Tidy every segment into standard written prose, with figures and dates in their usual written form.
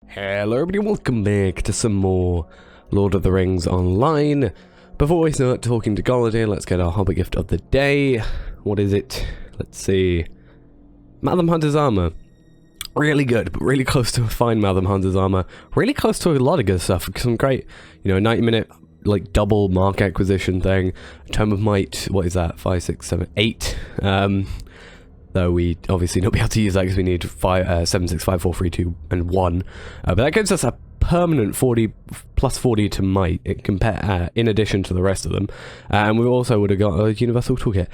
Hello everybody, welcome back to some more Lord of the Rings Online. Before we start talking to Golodir, let's get our Hobbit gift of the day. What is it? Let's see. Malcolm Hunter's armor. Really good, but really close to a fine Malcolm Hunter's armor. Really close to a lot of good stuff. Some great, 90-minute, like, double mark acquisition thing. Tome of Might, what is that? 5, 6, 7, 8. Though we obviously not be able to use that because we need 7, 6, 5, 4, 3, 2, and 1. But that gives us a permanent 40 plus 40 to might in addition to the rest of them. And we also would have got a universal toolkit,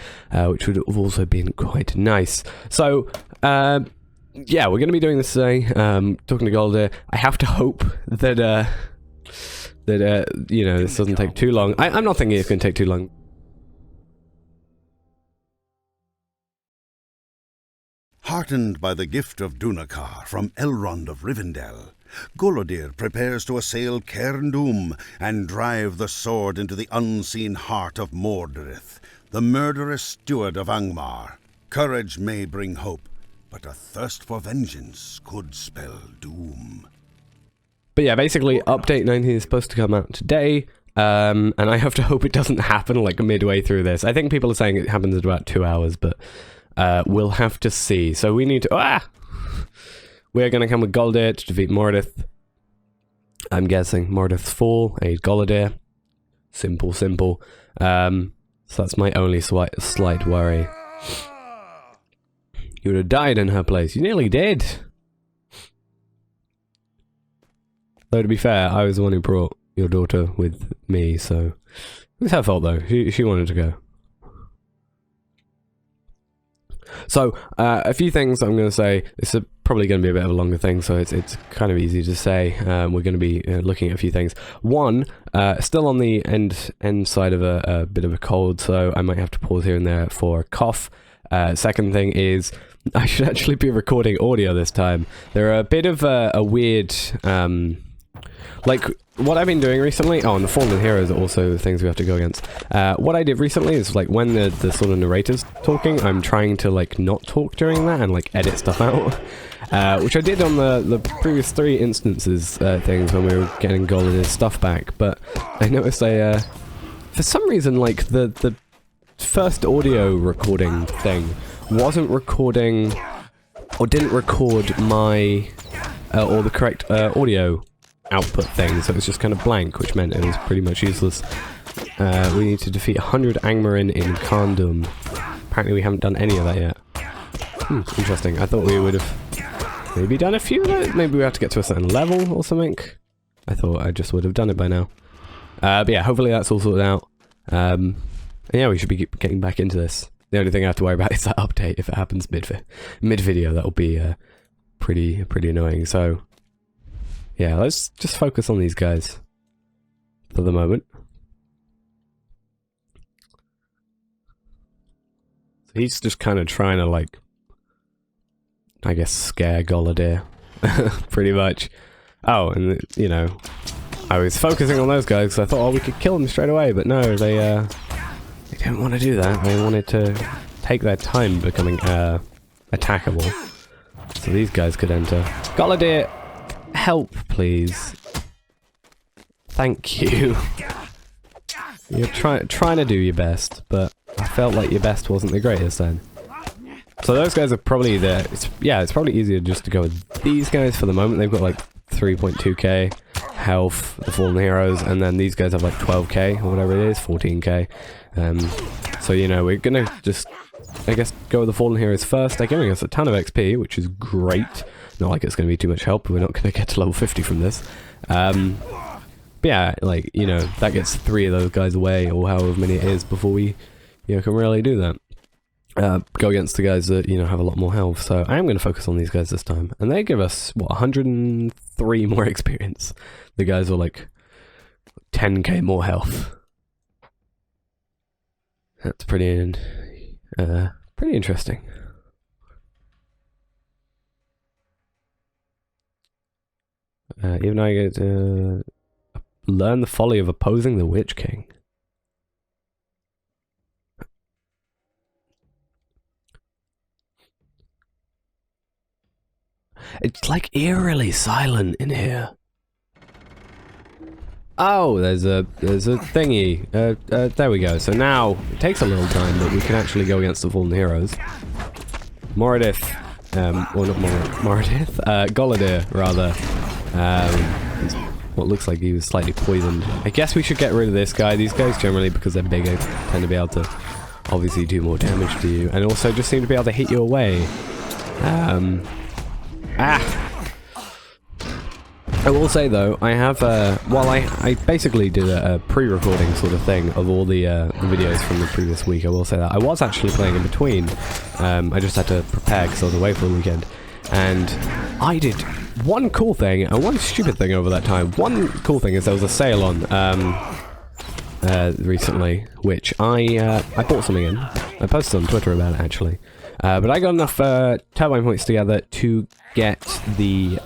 which would have also been quite nice. So, yeah, we're going to be doing this today. Talking to Golodir. I have to hope that, this doesn't take too long. I'm not thinking it's going to take too long. Heartened by the gift of Dunakar from Elrond of Rivendell, Golodir prepares to assail Cairn Dûm and drive the sword into the unseen heart of Mordirith, the murderous steward of Angmar. Courage may bring hope, but a thirst for vengeance could spell doom. But yeah, basically, update 19 is supposed to come out today, and I have to hope it doesn't happen like midway through this. I think people are saying it happens in about 2 hours, but we'll have to see. So we need to... We're going to come with Golodir to defeat Mordirith. I'm guessing Mordirith's fall, aid Golodir. Simple. So that's my only slight worry. You would have died in her place. You nearly did. Though to be fair, I was the one who brought your daughter with me, so... It was her fault though. She wanted to go. So, a few things I'm going to say. This is probably going to be a bit of a longer thing, so it's kind of easy to say. We're going to be looking at a few things. One, still on the end side of a bit of a cold, so I might have to pause here and there for a cough. Second thing is, I should actually be recording audio this time. There are a bit of a weird... like, what I've been doing recently... Oh, and the Fallen Heroes are also things we have to go against. What I did recently is, like, when the sort of narrator's talking, I'm trying to, like, not talk during that and, like, edit stuff out. Which I did on the previous 3 instances things when we were getting Golodir's stuff back. But I noticed for some reason, like, the first audio recording thing wasn't recording... Or didn't record my... or the correct audio output thing, so it was just kind of blank, which meant it was pretty much useless. We need to defeat 100 Angmarin in Cairn Dûm. Apparently we haven't done any of that yet. Interesting. I thought we would have maybe done a few of those. Maybe we have to get to a certain level or something. I thought I just would have done it by now. But yeah, hopefully that's all sorted out. And yeah, we should be getting back into this. The only thing I have to worry about is that update. If it happens mid-video, that'll be pretty annoying. So yeah, let's just focus on these guys for the moment. So he's just kind of trying to, like, I guess, scare Golodir, pretty much. Oh, and, I was focusing on those guys because I thought, oh, we could kill them straight away, but no, they didn't want to do that. They wanted to take their time becoming attackable. So these guys could enter. Golodir! Help, please. Thank you. You're trying to do your best, but I felt like your best wasn't the greatest then. So those guys are probably it's probably easier just to go with these guys for the moment. They've got like 3.2k health, the Fallen Heroes, and then these guys have like 12k or whatever it is, 14k. So we're gonna just, I guess, go with the Fallen Heroes first. They're giving us a ton of XP, which is great. Not like it's going to be too much help. We're not going to get to level 50 from this. But yeah, like, that gets 3 of those guys away, or however many it is, before we, can really do that. Go against the guys that, have a lot more health. So I am going to focus on these guys this time. And they give us, what, 103 more experience. The guys are like 10k more health. That's pretty interesting. Even though I get learn the folly of opposing the Witch King. It's like eerily silent in here. Oh, there's a thingy. There we go. So now it takes a little time, but we can actually go against the fallen heroes. Mordirith, or not Mordirith, Golodir rather. What looks like he was slightly poisoned. I guess we should get rid of this guy. These guys generally, because they're bigger, tend to be able to obviously do more damage to you, and also just seem to be able to hit you away. I will say though, I have, while I basically did a pre-recording sort of thing of all the videos from the previous week, I will say that I was actually playing in between. I just had to prepare because I was away for the weekend, and I did one cool thing and one stupid thing over that time. One cool thing is there was a sale on recently, which I bought something in. I posted on Twitter about it actually, but I got enough turbine points together to get the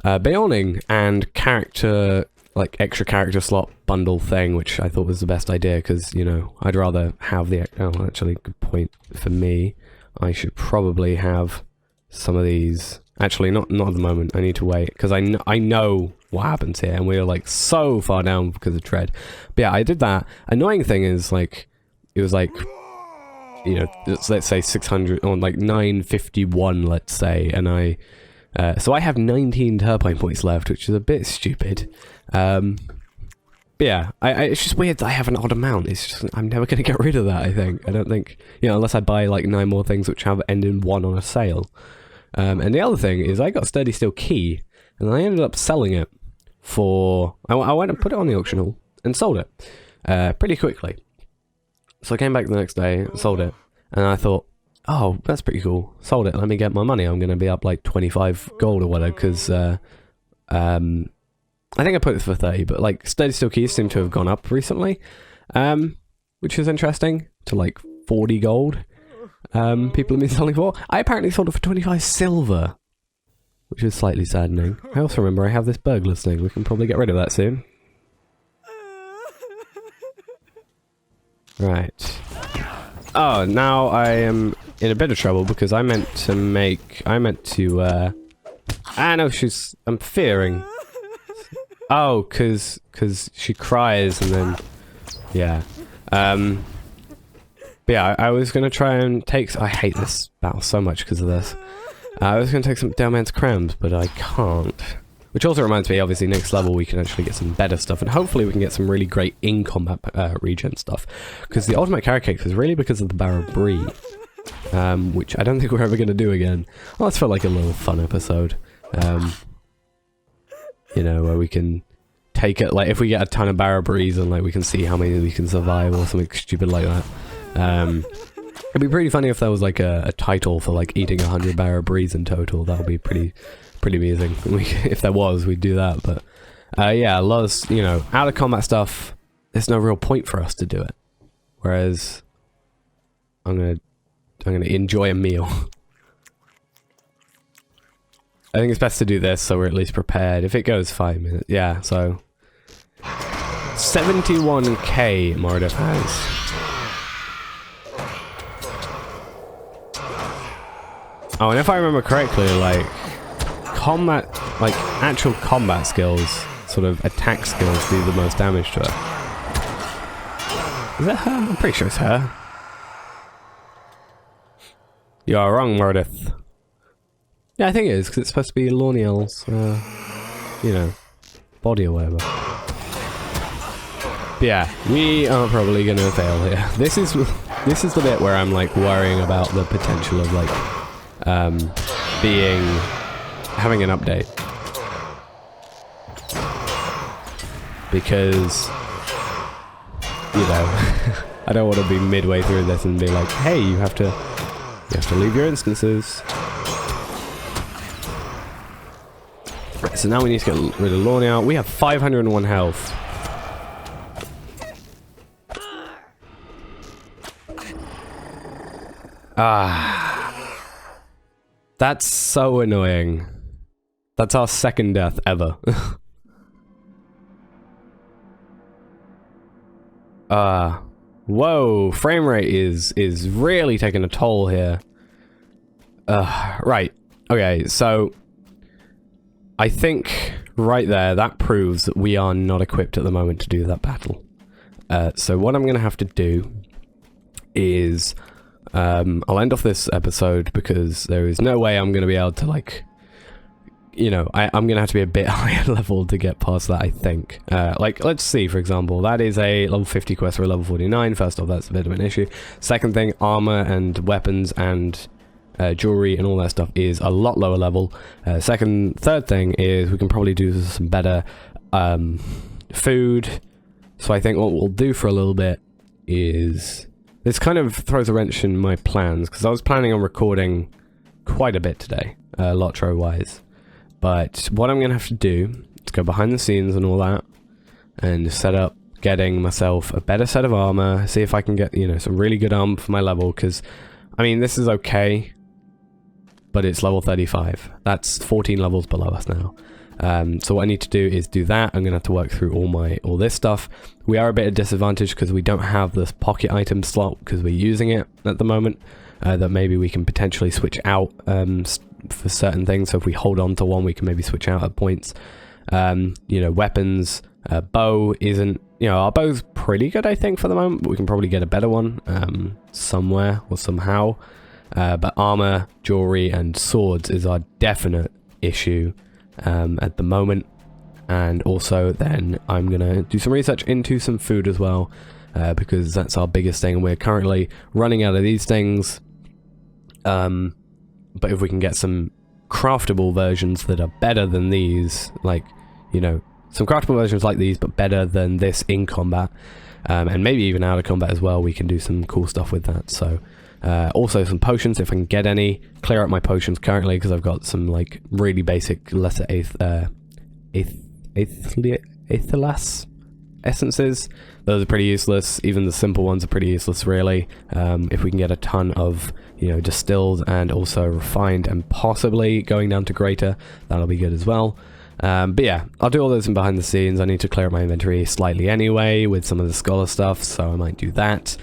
Beoning and character, like extra character slot bundle thing, which I thought was the best idea because, you know, I'd rather have the, oh, actually, good point for me. I should probably have some of these. Actually, not at the moment. I need to wait because I know what happens here, and we're like so far down because of dread. But yeah, I did that. Annoying thing is like, it was like, you know, let's say 600 or like 951, let's say, and so I have 19 turbine points left, which is a bit stupid. But yeah, it's just weird that I have an odd amount. It's just, I'm never going to get rid of that, I think. I don't think, you know, unless I buy like 9 more things which have end in 1 on a sale. And the other thing is I got Sturdy Steel Key, and I ended up selling it for, I went and put it on the auction hall and sold it pretty quickly. So I came back the next day, sold it, and I thought, oh, that's pretty cool. Sold it. Let me get my money. I'm going to be up like 25 gold or whatever, because I think I put it for 30, but like Sturdy Steel Keys seem to have gone up recently, which is interesting, to like 40 gold. People have been selling for. I apparently sold it for 25 silver, which is slightly saddening. I also remember I have this burglars thing. We can probably get rid of that soon. Right. Oh, now I am in a bit of trouble because I meant to, no, I'm fearing. Oh, cause she cries and then, yeah. But yeah, I was gonna try and take, I hate this battle so much because of this. I was gonna take some Delman's crams, but I can't. Which also reminds me, obviously, next level we can actually get some better stuff, and hopefully we can get some really great in-combat regen stuff. Because the ultimate carrot cake was really because of the Barrow Brie, which I don't think we're ever going to do again. Well, that's felt like a little fun episode. You know, where we can take it, like, if we get a ton of Barrow Bries, and like we can see how many we can survive, or something stupid like that. It'd be pretty funny if there was like a title for like eating 100 Barrow Bries in total. That would be pretty amazing. If there was, we'd do that. But yeah, lots, you know, out of combat stuff, there's no real point for us to do it. Whereas I'm gonna enjoy a meal. I think it's best to do this so we're at least prepared. If it goes 5 minutes, yeah. So 71k Mordirith has. Oh, and if I remember correctly, like combat, like actual combat skills, sort of attack skills, do the most damage to her. Is that her? I'm pretty sure it's her. You are wrong, Mordirith. Yeah, I think it is, because it's supposed to be Lorniel's, you know, body or whatever. But yeah, we are probably gonna fail here. This is the bit where I'm like worrying about the potential of like having an update, because, you know, I don't want to be midway through this and be like, hey, you have to leave your instances. Right, so now we need to get rid of Lorniel. We have 501 health. That's so annoying. That's our second death ever. Whoa, frame rate is really taking a toll here. Right. Okay, so I think right there, that proves that we are not equipped at the moment to do that battle. So what I'm going to have to do is, I'll end off this episode because there is no way I'm going to be able to, like, you know, I'm going to have to be a bit higher level to get past that, I think. Like, let's see, for example, that is a level 50 quest for a level 49. First off, that's a bit of an issue. Second thing, armor and weapons and jewelry and all that stuff is a lot lower level. Third thing is we can probably do some better food. So I think what we'll do for a little bit is... This kind of throws a wrench in my plans, because I was planning on recording quite a bit today, LOTRO-wise. But what I'm going to have to do is go behind the scenes and all that, and set up getting myself a better set of armor, see if I can get, you know, some really good armor for my level, because, I mean, this is okay, but it's level 35. That's 14 levels below us now. So what I need to do is do that. I'm going to have to work through all this stuff. We are a bit at disadvantage because we don't have this pocket item slot because we're using it at the moment. That maybe we can potentially switch out for certain things. So if we hold on to one, we can maybe switch out at points. You know, weapons, bow isn't... You know, our bow's pretty good, I think, for the moment, but we can probably get a better one somewhere or somehow. But armor, jewelry, and swords is our definite issue at the moment. And also then I'm gonna do some research into some food as well, because that's our biggest thing. We're currently running out of these things, but if we can get some craftable versions that are better than these, like, you know, some craftable versions like these but better than this in combat, and maybe even out of combat as well, we can do some cool stuff with that. So also some potions, if I can get any. Clear out my potions currently because I've got some, like, really basic lesser aethelas essences. Those are pretty useless. Even the simple ones are pretty useless, really. If we can get a ton of, you know, distilled and also refined and possibly going down to greater, that'll be good as well. But yeah, I'll do all those in behind the scenes. I need to clear up my inventory slightly anyway with some of the scholar stuff, so I might do that.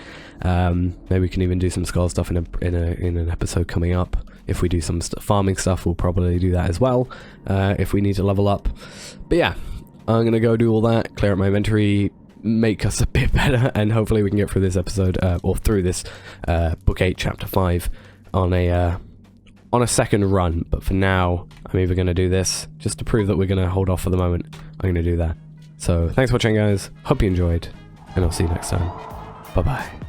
Maybe we can even do some scholar stuff in an episode coming up. If we do some farming stuff, we'll probably do that as well, if we need to level up. But yeah, I'm gonna go do all that, clear up my inventory, make us a bit better, and hopefully we can get through this episode, or through this book 8 chapter 5 on a second run. But for now, I'm either gonna do this just to prove that we're gonna hold off for the moment. I'm gonna do that. So thanks for watching, guys. Hope you enjoyed, and I'll see you next time. Bye bye.